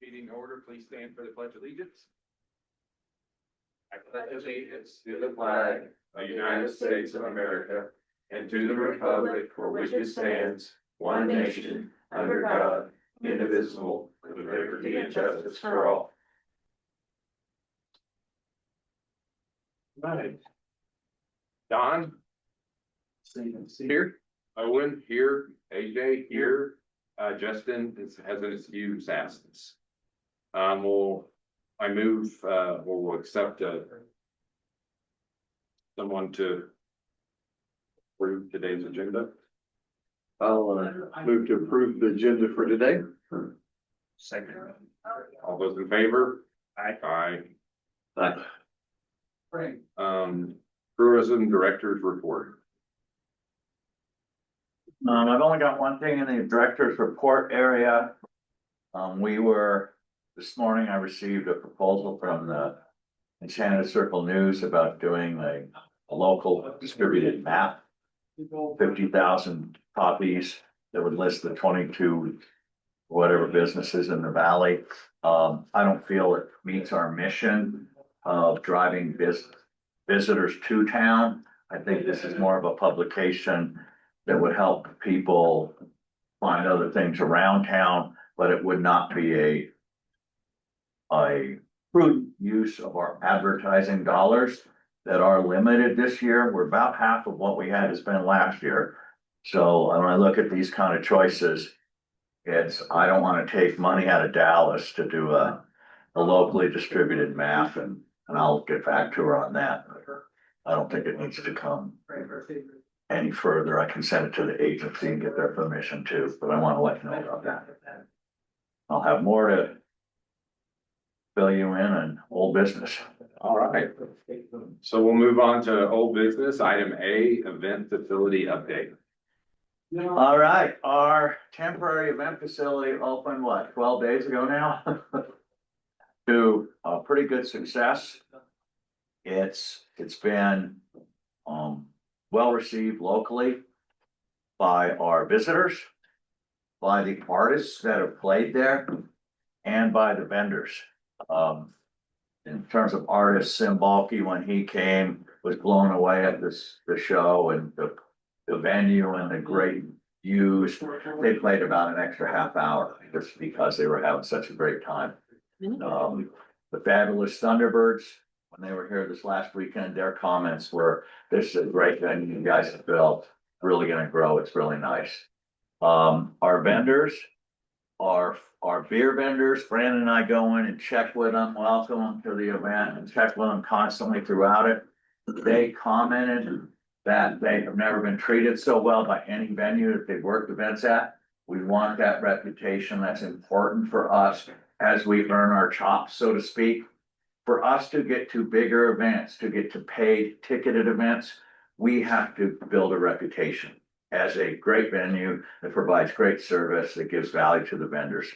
Meeting order, please stand for the pledge of allegiance. I pledge allegiance to the flag of the United States of America and to the republic for which it stands, one nation, under God, indivisible, with liberty and justice for all. Right. Don? Here. Owen here. AJ here. Justin has an excuse absence. We'll accept someone to approve today's agenda. I'll move to approve the agenda for today. Second. All those in favor? Aye. Tourism Director's report. I've only got one thing in the director's report area. This morning I received a proposal from the Enchanted Circle News about doing a local distributed map. 50,000 copies that would list the 22 whatever businesses in the valley. I don't feel it meets our mission of driving visitors to town. I think this is more of a publication that would help people find other things around town, but it would not be a prudent use of our advertising dollars that are limited this year. We're about half of what we had to spend last year. So when I look at these kind of choices, I don't want to take money out of Dallas to do a locally distributed map, and I'll get back to her on that. I don't think it needs to come any further. I can send it to the agency and get their permission too, but I want to let you know about that. I'll have more to fill you in on old business. All right. So we'll move on to old business. Item A, event facility update. All right, our temporary event facility opened, 12 days ago now? To a pretty good success. It's been well received locally by our visitors, by the artists that have played there, and by the vendors. In terms of artists, Sim Balky, when he came, was blown away at the show and the venue and the great views. They played about an extra half hour just because they were having such a great time. The fabulous Thunderbirds, when they were here this last weekend, their comments were, "This is a great venue you guys have built, really gonna grow, it's really nice." Our vendors, our beer vendors, Brandon and I go in and check with them, welcome them to the event, and check with them constantly throughout it. They commented that they have never been treated so well by any venue that they've worked events at. We want that reputation. That's important for us as we earn our chops, so to speak. For us to get to bigger events, to get to paid ticketed events, we have to build a reputation as a great venue that provides great service, that gives value to the vendors.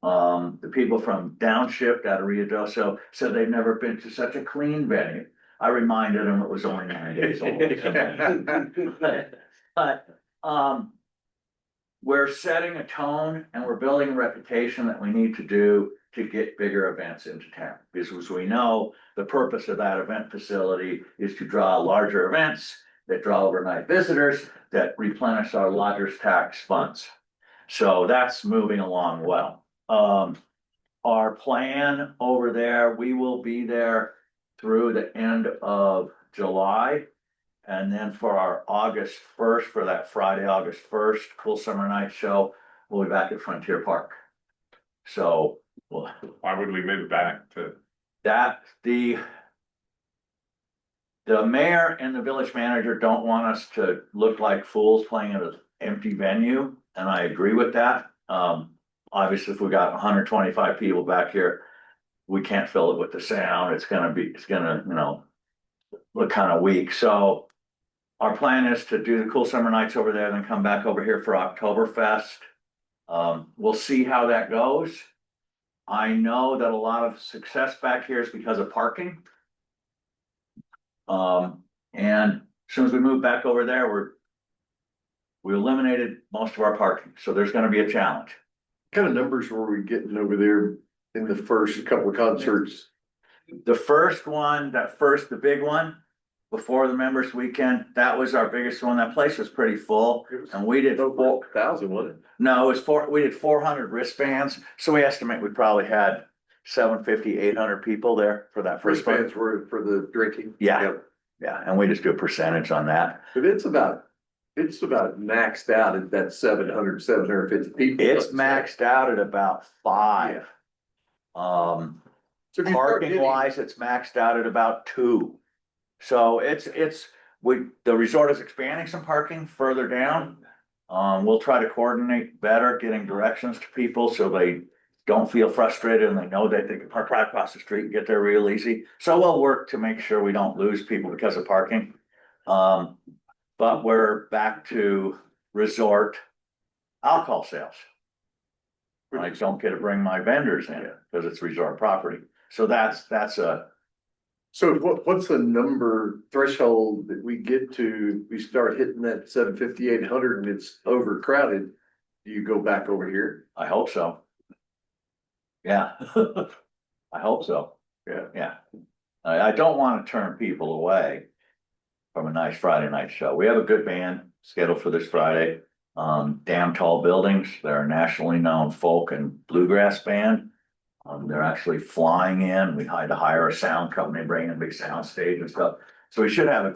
The people from Downshift out of Rio Doso said they've never been to such a clean venue. I reminded them it was only 9 days old. But we're setting a tone and we're building a reputation that we need to do to get bigger events into town. Because as we know, the purpose of that event facility is to draw larger events that draw overnight visitors that replenish our lodgers tax funds. So that's moving along well. Our plan over there, we will be there through the end of July. And then for our August 1st, for that Friday, August 1st, Cool Summer Night show, we'll be back at Frontier Park. So why would we move back to that? The mayor and the village manager don't want us to look like fools playing at an empty venue, and I agree with that. Obviously, if we got 125 people back here, we can't fill it with the sound. It's gonna, look kind of weak. So our plan is to do the Cool Summer Nights over there, then come back over here for Oktoberfest. We'll see how that goes. I know that a lot of success back here is because of parking. And as soon as we move back over there, we eliminated most of our parking, so there's gonna be a challenge. kind of numbers were we getting over there in the first couple of concerts? The first one, the big one, before the members weekend, that was our biggest one. That place was pretty full. And we did Over 1,000, wasn't it? no, it was we did 400 wristbands. So we estimate we probably had 750, 800 people there for that first one. Wristbands were for the drinking. Yeah. Yep. Yeah, and we just do a percentage on that. But it's about maxed out at that 750 people. It's maxed out at about 5. So if you start Parking getting- wise, it's maxed out at about 2. So the resort is expanding some parking further down. We'll try to coordinate better, getting directions to people so they don't feel frustrated and they know that they can park right across the street and get there real easy. So we'll work to make sure we don't lose people because of parking. But we're back to resort alcohol sales. I don't get to bring my vendors in because it's resort property. So that's So what's the number threshold that we get to, we start hitting that 750, 800 and it's overcrowded? Do you go back over here? I hope so. Yeah. I hope so. Yeah. Yeah. I don't want to turn people away from a nice Friday night show. We have a good band scheduled for this Friday. Damn Tall Buildings, they're a nationally known folk and bluegrass band. They're actually flying in. We had to hire a sound company, bring in a big sound stage and stuff. So we should have a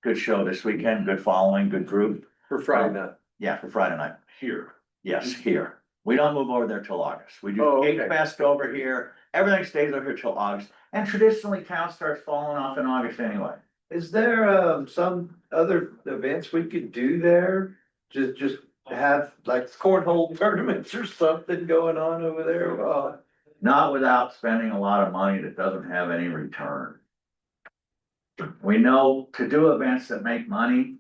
good show this weekend, good following, good group. For Friday night? Yeah, for Friday night. Here. Yes, here. We don't move over there till August. We do Oh, okay. Cake Fest over here. Everything stays over here till August. And traditionally, town starts falling off in August anyway. Is there some other events we could do there? Just have like cornhole tournaments or something going on over there? Not without spending a lot of money that doesn't have any return. We know to do events that make money,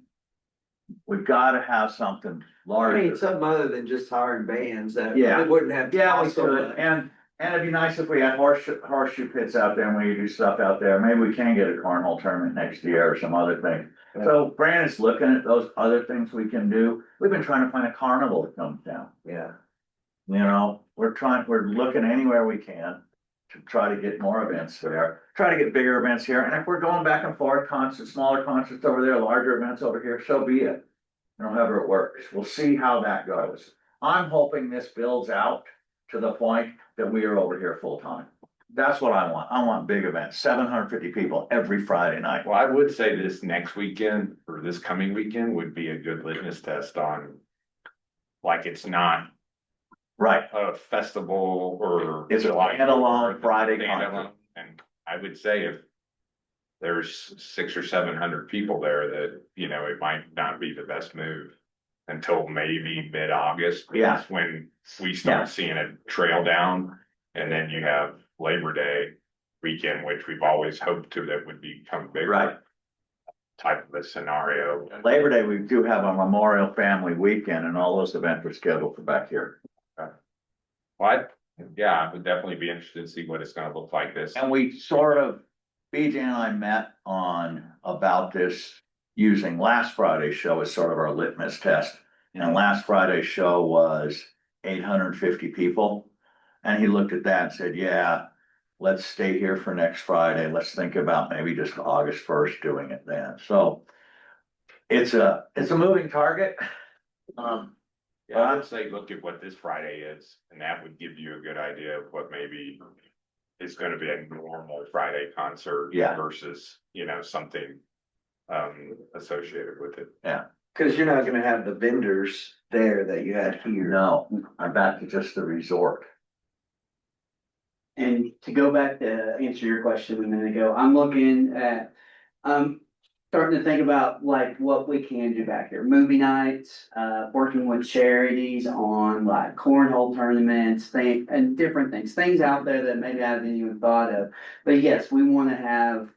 we've got to have something I larger. mean, something other than just hiring bands that Yeah. it wouldn't have. to Yeah, we cost so could, much. and it'd be nice if we had horseshoe pits out there and we do stuff out there. Maybe we can get a cornhole tournament next year or some other thing. So Brandon's looking at those other things we can do. We've been trying to find a carnival that comes down. Yeah. You know, we're looking anywhere we can to try to get more events there, try to get bigger events here. And if we're going back and forth, concerts, smaller concerts over there, larger events over here, so be it. You know, however it works. We'll see how that goes. I'm hoping this builds out to the point that we are over here full time. That's what I want. I want big events, 750 people every Friday night. Well, I would say this next weekend or this coming weekend would be a good litmus test on. Like, it's not Right. a festival or. It's a standalone Friday concert. Standalone. And I would say if there's 600 or 700 people there that, you know, it might not be the best move until maybe mid-August. Yeah. That's when we Yeah. start seeing it trail down. And then you have Labor Day weekend, which we've always hoped to, that would become bigger. Right. Type of a scenario. Labor Day, we do have a Memorial Family Weekend and all those events are scheduled for back here. Well, I would definitely be interested to see what it's gonna look like this. And we sort of, BJ and I met on about this using last Friday's show as sort of our litmus test. And last Friday's show was 850 people. And he looked at that and said, yeah, let's stay here for next Friday. Let's think about maybe just August 1st doing it then. So it's a moving target. Yeah, I would say look at what this Friday is, and that would give you a good idea of what maybe is gonna be a normal Friday concert. Yeah. Versus, you know, something associated with it. Cause you're not gonna have the vendors there that you had here. No, I'm back to just the resort. And to go back to answer your question a minute ago, I'm looking at, starting to think about like what we can do back here. Movie nights, working with charities on like cornhole tournaments, and different things out there that maybe I haven't even thought of. But yes, we wanna have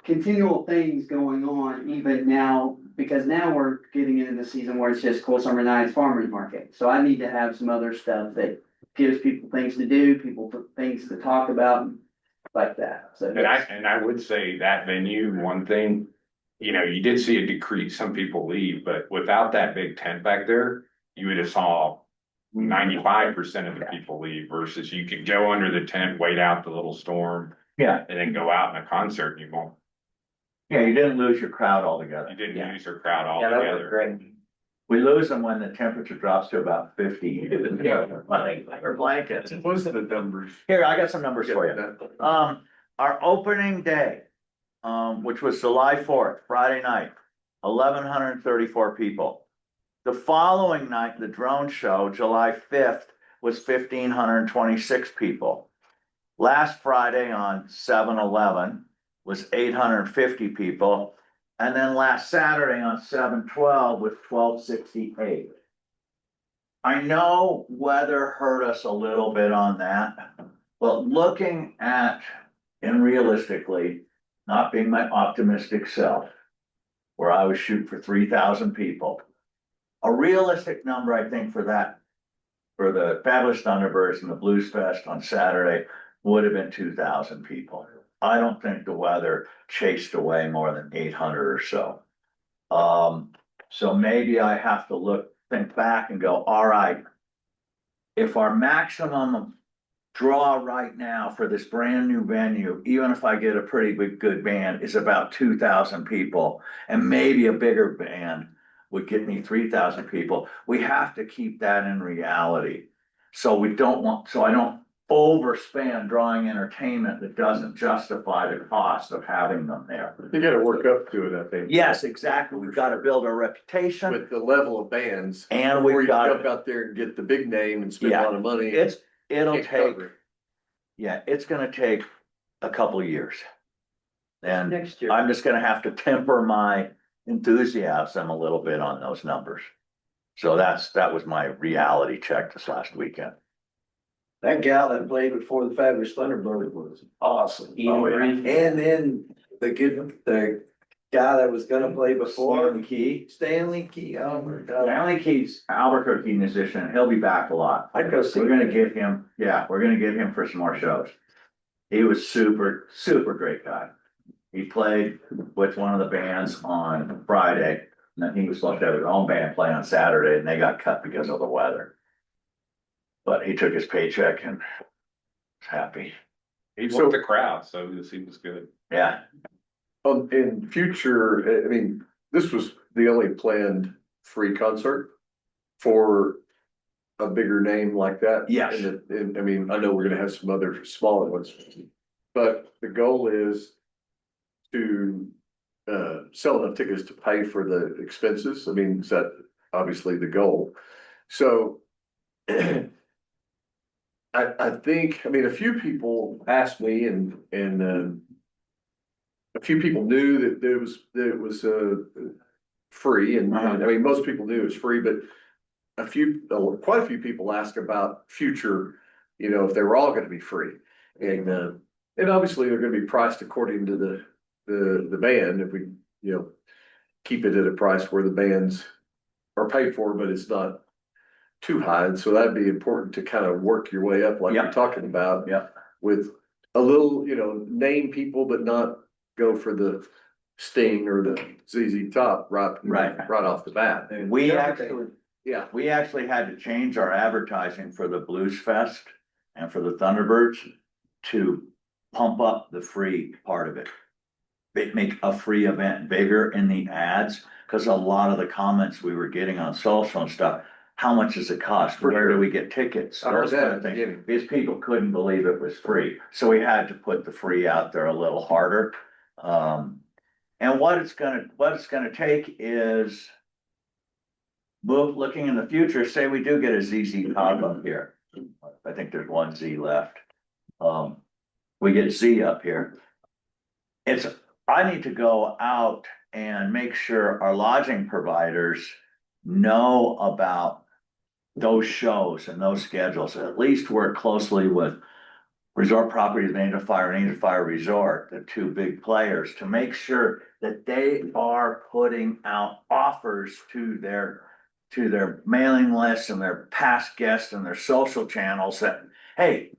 continual things going on even now, because now we're getting into the season where it's just cool summer nights, farmers market. So I need to have some other stuff that gives people things to do, people things to talk about, like that, so. And I would say that venue, one thing, you know, you did see a decrease, some people leave, but without that big tent back there, you would have saw 95% of the people leave versus you could go under the tent, wait out the little storm Yeah, and then go out in a concert and you won't, yeah, you didn't lose your crowd altogether. you didn't Yeah. use your crowd Yeah, that was altogether. great. We lose them when the temperature drops to about 50. Yeah. Or blankets. What's the numbers? Here, I got some numbers for you. That- Our opening day, which was July 4th, Friday night, 1,134 people. The following night, the drone show, July 5th, was 1,526 people. Last Friday on 7/11 was 850 people. And then last Saturday on 7/12 was 1,268. I know weather hurt us a little bit on that, but looking at, and realistically, not being my optimistic self, where I was shooting for 3,000 people. A realistic number, I think, for that, for the Fabulous Thunderbirds and the Blues Fest on Saturday would have been 2,000 people. I don't think the weather chased away more than 800 or so. So maybe I have to think back and go, all right, if our maximum draw right now for this brand new venue, even if I get a pretty good band, is about 2,000 people, and maybe a bigger band would get me 3,000 people, we have to keep that in reality. So I don't overspend drawing entertainment that doesn't justify the cost of having them there. You gotta work up to it, I think. Yes, exactly. We've got to build our reputation, With the level of bands. and Before we've you got, jump out there and get the big name and spend a Yeah. lot of money. it'll can't take, cover it. yeah, it's gonna take a couple of years. And Next year. I'm just gonna have to temper my enthusiasm a little bit on those numbers. So that was my reality check this last weekend. That gal that played before the Fabulous Thunderbird was awesome. Oh, yeah. And then the guy that was gonna play before, Stanley Key, oh my God. Stanley Key's Albuquerque musician, he'll be back a lot. I'd go see We're gonna him. get him, yeah, we're gonna get him for some more shows. He was super, super great guy. He played with one of the bands on Friday, and then he was supposed to have his own band play on Saturday, and they got cut because of the weather. But he took his paycheck and was happy. He So- worked the crowd, so it seems good. Yeah, In future, I mean, this was the only planned free concert for a bigger name like that. Yes. And I mean, I know we're gonna have some other smaller ones, but the goal is to sell enough tickets to pay for the expenses. I mean, is that obviously the goal? So I think, I mean, a few people asked me and a few people knew that it was free, and I mean, most people knew it was free, but quite a few people ask about future, if they were all gonna be free. And obviously they're gonna be priced according to the band, if we, keep it at a price where the bands are paid for, but it's not too high. And so that'd be important to kind of work your way up like Yeah. we're talking about. Yeah. With a little, name people, but not go for the Sting or the ZZ Top right off the bat. And we Yeah. actually, yeah, we actually had to change our advertising for the Blues Fest and for the Thunderbirds to pump up the free part of it. Make a free event bigger in the ads, because a lot of the comments we were getting on social and stuff, how much does it cost? Where do we get tickets? I heard Those that kind at of the things. beginning. Because people couldn't believe it was free, so we had to put the free out there a little harder. And what it's gonna take is looking in the future, say we do get a ZZ Top up here. I think there's one Z left. We get Z up here. I need to go out and make sure our lodging providers know about those shows and those schedules, at least work closely with Resort Properties of Angel Fire and Angel Fire Resort, the two big players, to make sure that they are putting out offers to their mailing lists and their past guests and their social channels that, hey,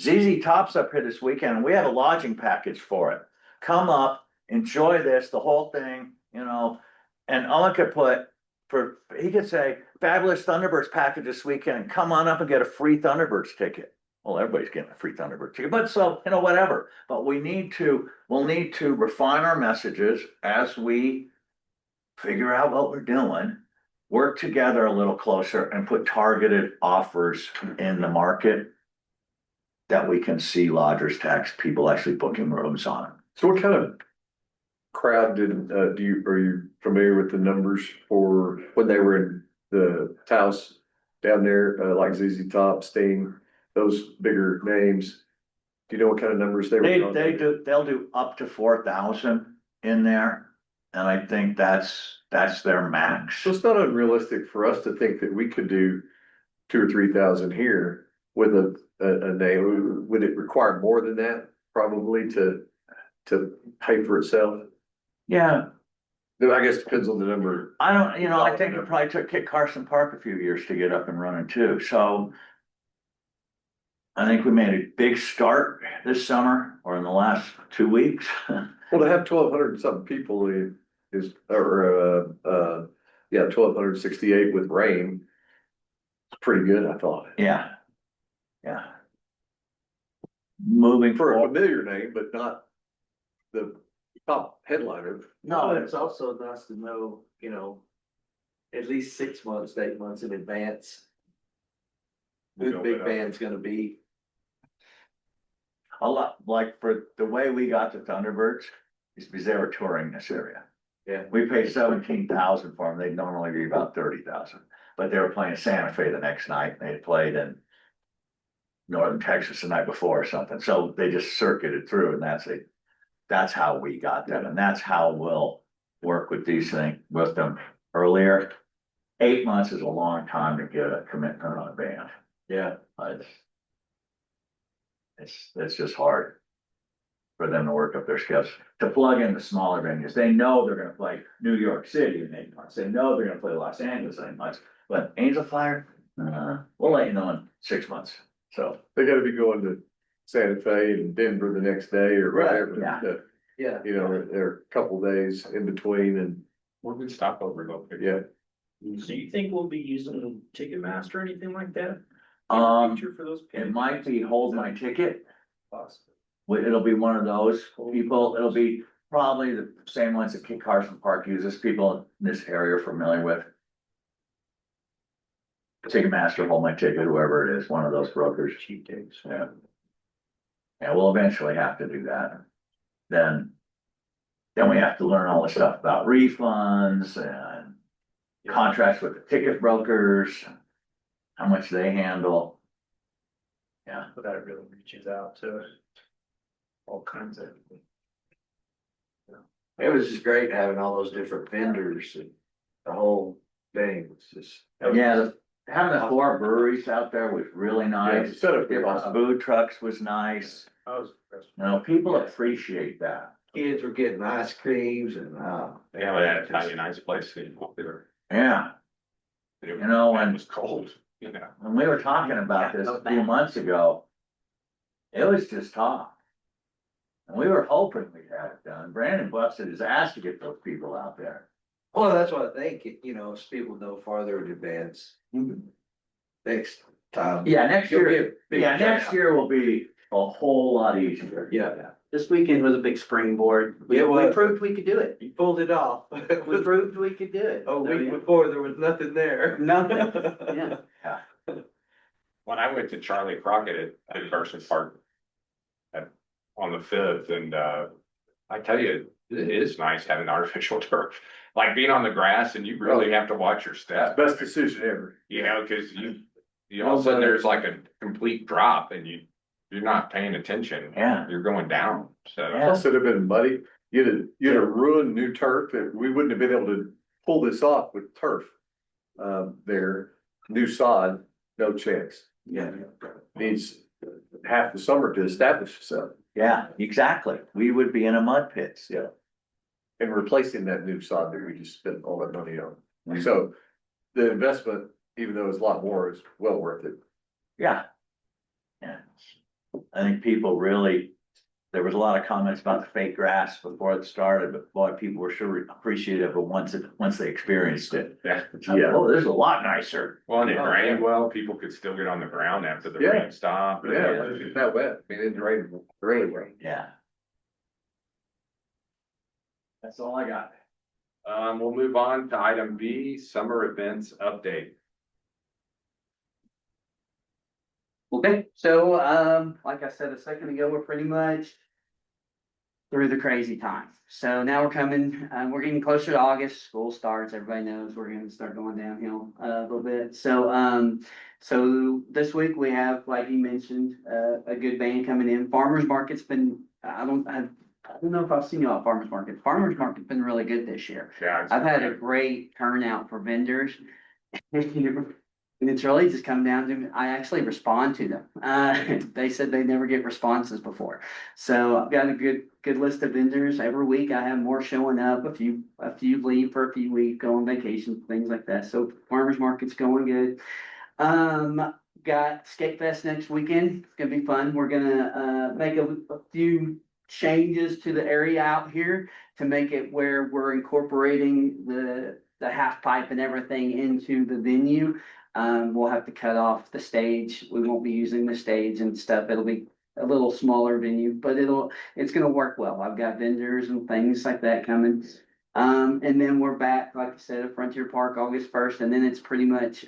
ZZ Top's up here this weekend and we have a lodging package for it. Come up, enjoy this, the whole thing, and Owen could he could say fabulous Thunderbirds package this weekend and come on up and get a free Thunderbirds ticket. Well, everybody's getting a free Thunderbird ticket, but so, whatever. But we'll need to refine our messages as we figure out what we're doing, work together a little closer and put targeted offers in the market that we can see lodgers tax people actually booking rooms on. So what kind of crowd are you familiar with the numbers for when they were in the house down there, like ZZ Top, Sting, those bigger names? Do you know what kind of numbers they were? They'll do up to 4,000 in there. And I think that's their max. So it's not unrealistic for us to think that we could do 2,000 or 3,000 here with a name. Would it require more than that probably to pay for itself? Yeah, I guess it depends on the number. I think it probably took Kit Carson Park a few years to get up and running too. So I think we made a big start this summer or in the last 2 weeks. Well, to have 1,200 and something people is 1,268 with rain. It's pretty good, I thought. Yeah. Moving For a forward. familiar name, but not the top headliner. No, it's also nice to know, at least 6 months, 8 months in advance. Who the big band's gonna be. A lot, like for the way we got the Thunderbirds, is because they were touring this area. Yeah. We paid 17,000 for them. They'd normally be about 30,000, but they were playing Santa Fe the next night. They had played in northern Texas the night before or something. So they just circuited through, and that's how we got them, and that's how we'll work with these things with them earlier. 8 months is a long time to get a commitment on a band. Yeah. It's just hard for them to work up their skills, to plug in the smaller venues. They know they're gonna play New York City in 8 months. They know they're gonna play Los Angeles in 8 months, but Angel Fire, we'll let you know in 6 months. So, They gotta be going to Santa Fe and Denver the next day or Right, whatever. Yeah. There are a couple days in between and, We're good stopover location. yeah. So you think we'll be using Ticketmaster or anything like that? Feature for those. it might be hold my ticket. Possible. It'll be one of those people. It'll be probably the same ones that Kit Carson Park uses, people in this area are familiar with. Ticketmaster, hold my ticket, whoever it is, one of those brokers. Cheap dates. Yeah. Yeah, we'll eventually have to do that. Then we have to learn all the stuff about refunds and contracts with the ticket brokers, how much they handle. Yeah, But that really reaches out to all kinds of. It was just great having all those different vendors and the whole thing was just. yeah, having the 4 breweries out there was really nice. the setup was Different awesome. food trucks was nice. I was impressed. People appreciate that. Kids were getting ice creams and, They have that Italian ice place in popular. Yeah, It and was cold, when we were talking about this a few months ago, it was just talk. And we were hoping we'd have it done. Brandon busted his ass to get those people out there. well, that's what I think, as people know farther in advance. Next time. Yeah, next You'll year, get big next turnout. year will be a whole lot easier. Yeah, This weekend was a big springboard. We It was. proved we could do it. you pulled it off. We proved we could do it. A week before, there was nothing there. Nothing, yeah. When I went to Charlie Crockett at Carson Park. On the 5th, and I tell you, it is nice having artificial turf. Like being on the grass and you really have to watch your steps. Best decision ever. Cause you all of a sudden there's like a complete drop and you're not paying attention. Yeah. You're going down, so. Yeah. Plus it'd have been muddy. You'd have ruined new turf. We wouldn't have been able to pull this off with turf. There, new sod, no chance. Yeah. Needs half the summer to establish itself. Yeah, exactly. We would be in a mud pit still. And replacing that new sod that we just spent all that money on. So the investment, even though it's a lot more, is well worth it. Yeah. Yeah. I think people really, there was a lot of comments about the fake grass before it started, but boy, people were sure appreciative of once they experienced it. Yeah. Yeah. Oh, this is a lot nicer. Well, and it Oh, rained yeah. well, people could still get on the ground after the Yeah. rain stopped. Yeah, it's not wet. I mean, it's rain. Yeah. That's all I got. We'll move on to item B, summer events update. Okay, so, like I said a second ago, we're pretty much through the crazy time. So now we're getting closer to August, school starts, everybody knows we're gonna start going downhill a little bit. So this week we have, like you mentioned, a good band coming in. Farmers Market's been, I don't know if I've seen you at Farmers Market. Farmers Market's been really good this year. Yeah. I've had a great turnout for vendors. And it's really just come down to, I actually respond to them. They said they never get responses before. So I've got a good list of vendors. Every week I have more showing up, a few leave for a few weeks, go on vacation, things like that. So farmers market's going good. Got Skate Fest next weekend. It's gonna be fun. We're gonna, make a few changes to the area out here to make it where we're incorporating the half pipe and everything into the venue. We'll have to cut off the stage. We won't be using the stage and stuff. It'll be a little smaller venue, but it's gonna work well. I've got vendors and things like that coming. And then we're back, like I said, at Frontier Park August 1st, and then it's pretty much,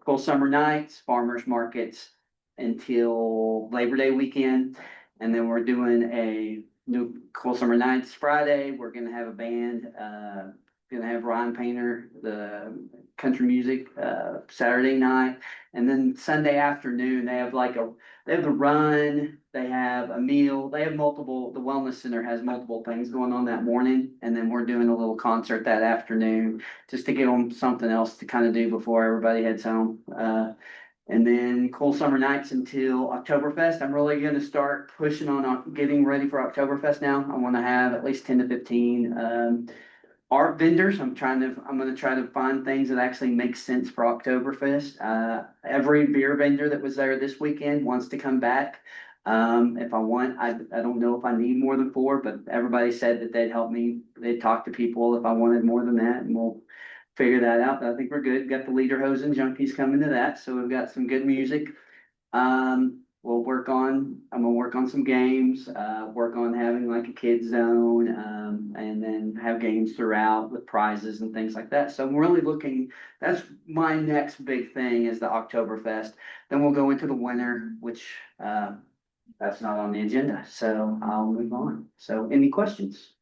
cool summer nights, farmers markets until Labor Day weekend. And then we're doing a new cool summer nights Friday. We're gonna have a band, gonna have Ryan Painter, the country music, Saturday night. And then Sunday afternoon, they have the run, they have a meal, they have the wellness center has multiple things going on that morning. And then we're doing a little concert that afternoon, just to give them something else to kind of do before everybody heads home. And then cool summer nights until Oktoberfest. I'm really gonna start pushing on getting ready for Oktoberfest now. I wanna have at least 10 to 15, art vendors. I'm gonna try to find things that actually make sense for Oktoberfest. Every beer vendor that was there this weekend wants to come back. If I want, I don't know if I need more than 4, but everybody said that they'd help me. They'd talk to people if I wanted more than that, and we'll figure that out. But I think we're good. Got the Lederhosen Junkies coming to that, so we've got some good music. I'm gonna work on some games, work on having like a kid zone, and then have games throughout with prizes and things like that. So I'm really that's my next big thing is the Oktoberfest. Then we'll go into the winter, which, that's not on the agenda, so I'll move on. So any questions?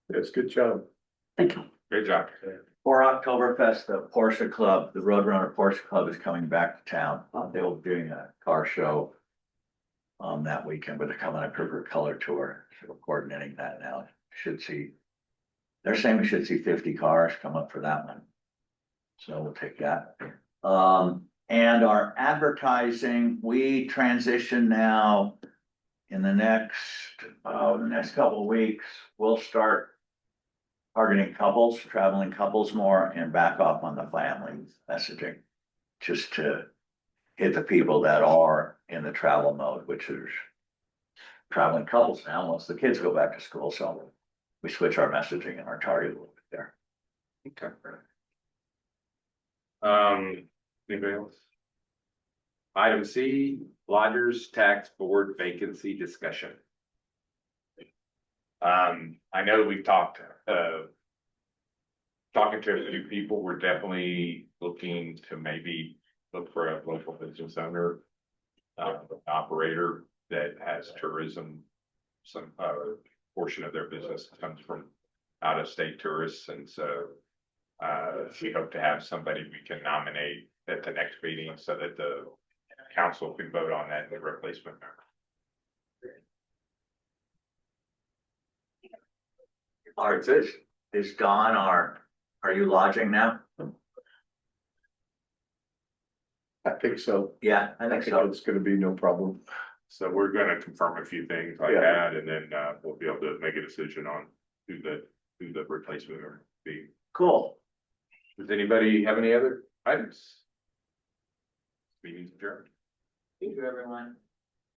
That's a good job. Thank you. Great job. For Oktoberfest, the Porsche Club, the Roadrunner Porsche Club is coming back to town. They'll be doing a car show that weekend, but they're coming up for a color tour. So we're coordinating that now. They're saying we should see 50 cars come up for that one. So we'll take that. And our advertising, we transition now in the next couple of weeks, we'll start targeting couples, traveling couples more, and back off on the family messaging. Just to hit the people that are in the travel mode, which is traveling couples now, once the kids go back to school, so we switch our messaging and our target a little bit there. Okay. Anybody else? Item C, Lodgers Tax Board vacancy discussion. I know we've talking to a few people, we're definitely looking to maybe look for a local business owner, operator that has tourism. Some portion of their business comes from out of state tourists, and so we hope to have somebody we can nominate at the next meeting so that the council can vote on that, the replacement member. All right, is Dawn, are you lodging now? I think so. Yeah, I I think think so. it's gonna be no problem. So we're gonna confirm a few things like Yeah. that, and then we'll be able to make a decision on who the replacement will be. Cool. Does anybody have any other items? Meeting's adjourned. Thank you, everyone.